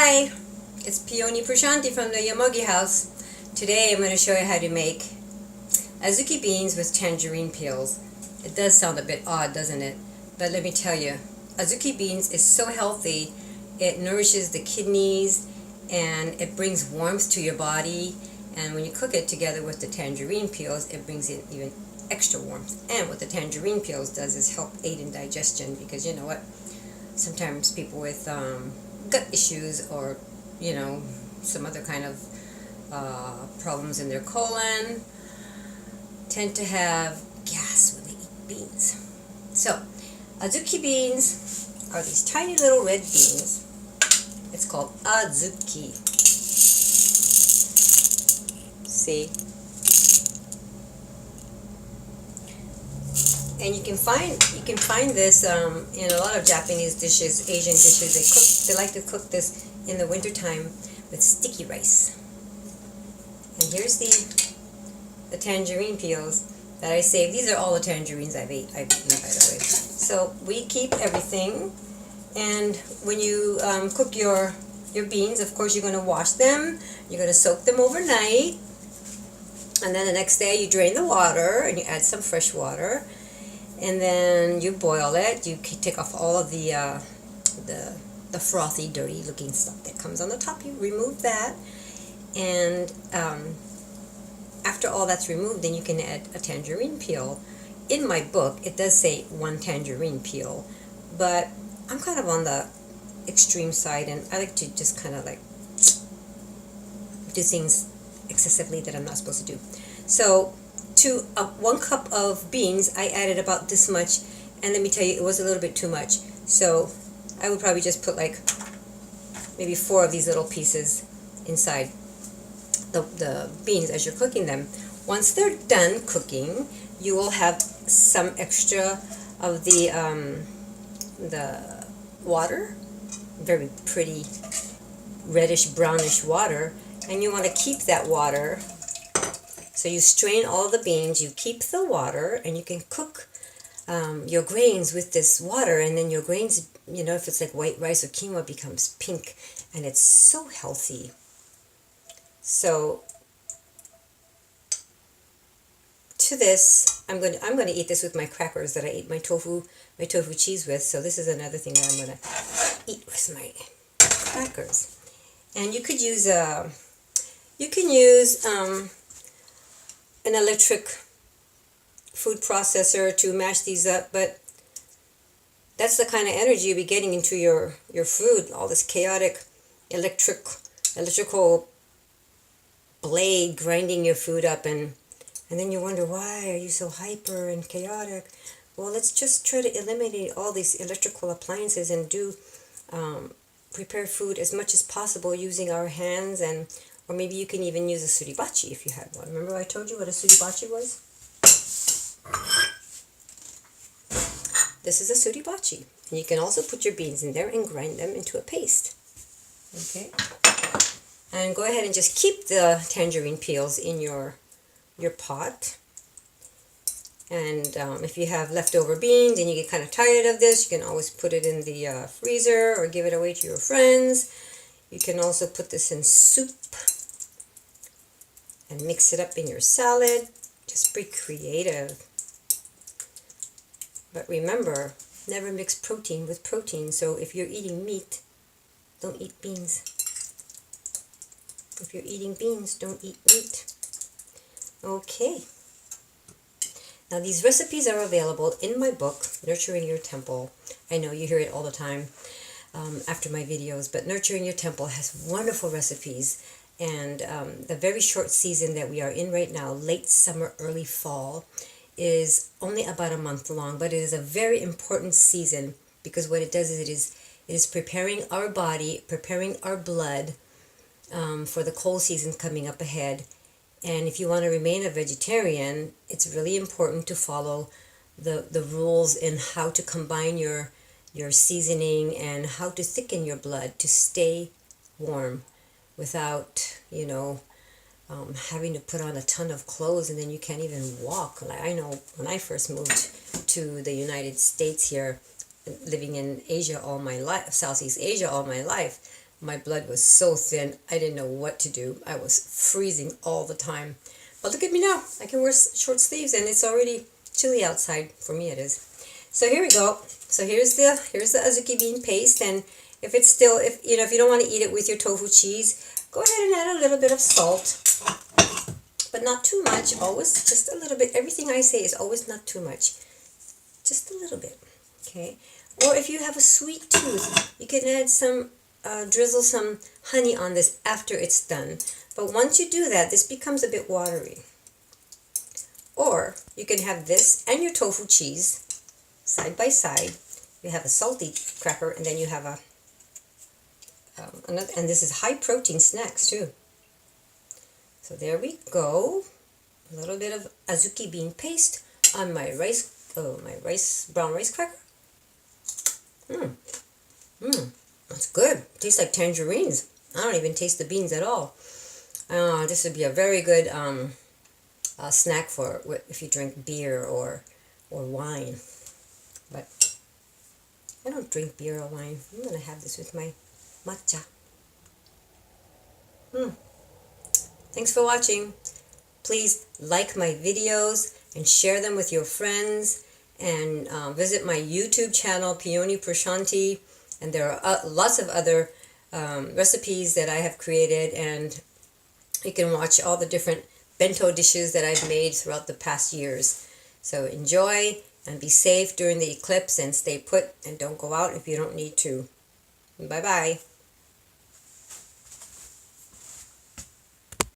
Hi, it's Peony Prashanti from the Yomogi House. Today I'm going to show you how to make Azuki beans with tangerine peels. It does sound a bit odd, doesn't it? But let me tell you, Azuki beans is so healthy. It nourishes the kidneys and it brings warmth to your body. And when you cook it together with the tangerine peels, it brings in even extra warmth. And what the tangerine peels does is help aid in digestion, because you know what? Sometimes people with gut issues or some other kind of problems in their colon tend to have gas when they eat beans. So Azuki beans are these tiny little red beans. It's called Azuki. See? And you can find this in a lot of Japanese dishes, Asian dishes. They like to cook this in the wintertime with sticky rice. And here's the tangerine peels that I saved. These are all the tangerines I've eaten, by the way. So we keep everything. And when you cook your beans, of course, you're going to wash them. You're going to soak them overnight. And then the next day you drain the water and you add some fresh water. And then you boil it. You take off all of the frothy, dirty looking stuff that comes on the top. You remove that. And after all that's removed, then you can add a tangerine peel. In my book, it does say 1 tangerine peel. But I'm kind of on the extreme side, and I like to just kind of like do things excessively that I'm not supposed to do. So to 1 cup of beans, I added about this much, and let me tell you, it was a little bit too much. So I would probably just put like maybe 4 of these little pieces inside the beans as you're cooking them. Once they're done cooking, you will have some extra of the water, very pretty reddish brownish water, and you want to keep that water. So you strain all the beans, you keep the water, and you can cook your grains with this water, and then your grains, if it's like white rice or quinoa, becomes pink, and it's so healthy. So to this, I'm going to eat this with my crackers that I ate my tofu cheese with. So this is another thing that I'm going to eat with my crackers. And you could use an electric food processor to mash these up, but that's the kind of energy you'll be getting into your food, all this chaotic electrical blade grinding your food up, and then you wonder, why are you so hyper and chaotic? Well, let's just try to eliminate all these electrical appliances and prepare food as much as possible using our hands, or maybe you can even use a suribachi if you had one. Remember I told you what a suribachi was? This is a suribachi. And you can also put your beans in there and grind them into a paste. Okay? And go ahead and just keep the tangerine peels in your pot. And if you have leftover beans and you get kind of tired of this, you can always put it in the freezer or give it away to your friends. You can also put this in soup and mix it up in your salad. Just be creative. But remember, never mix protein with protein. So if you're eating meat, don't eat beans. If you're eating beans, don't eat meat. Okay. Now these recipes are available in my book, Nurturing Your Temple. I know you hear it all the time after my videos, but Nurturing Your Temple has wonderful recipes. And the very short season that we are in right now, late summer, early fall, is only about a month long, but it is a very important season because what it does is it is preparing our body, preparing our blood for the cold season coming up ahead. And if you want to remain a vegetarian, it's really important to follow the rules in how to combine your seasoning and how to thicken your blood to stay warm without, having to put on a ton of clothes and then you can't even walk. Like I know when I first moved to the United States here, living in Asia all my life, Southeast Asia all my life, My blood was so thin, I didn't know what to do. I was freezing all the time. But look at me now. I can wear short sleeves and it's already chilly outside. For me it is. So here we go. So here's the Azuki bean paste, and if it's still, if you don't want to eat it with your tofu cheese, go ahead and add a little bit of salt, but not too much. Always just a little bit. Everything I say is always not too much. Just a little bit. Okay. Or if you have a sweet tooth, you can add some, drizzle some honey on this after it's done. But once you do that, this becomes a bit watery. Or you can have this and your tofu cheese side by side. You have a salty cracker, and then you have a another, and this is high protein snacks too. So there we go. A little bit of Azuki bean paste on my brown rice cracker. That's good. It tastes like tangerines. I don't even taste the beans at all. This would be a very good snack for if you drink beer or wine. But I don't drink beer or wine. I'm gonna have this with my matcha. Thanks for watching. Please like my videos and share them with your friends, and visit my YouTube channel, Peony Prashanti, and there are lots of other recipes that I have created, and you can watch all the different bento dishes that I've made throughout the past years. So enjoy and be safe during the eclipse, and stay put and don't go out if you don't need to. Bye-bye.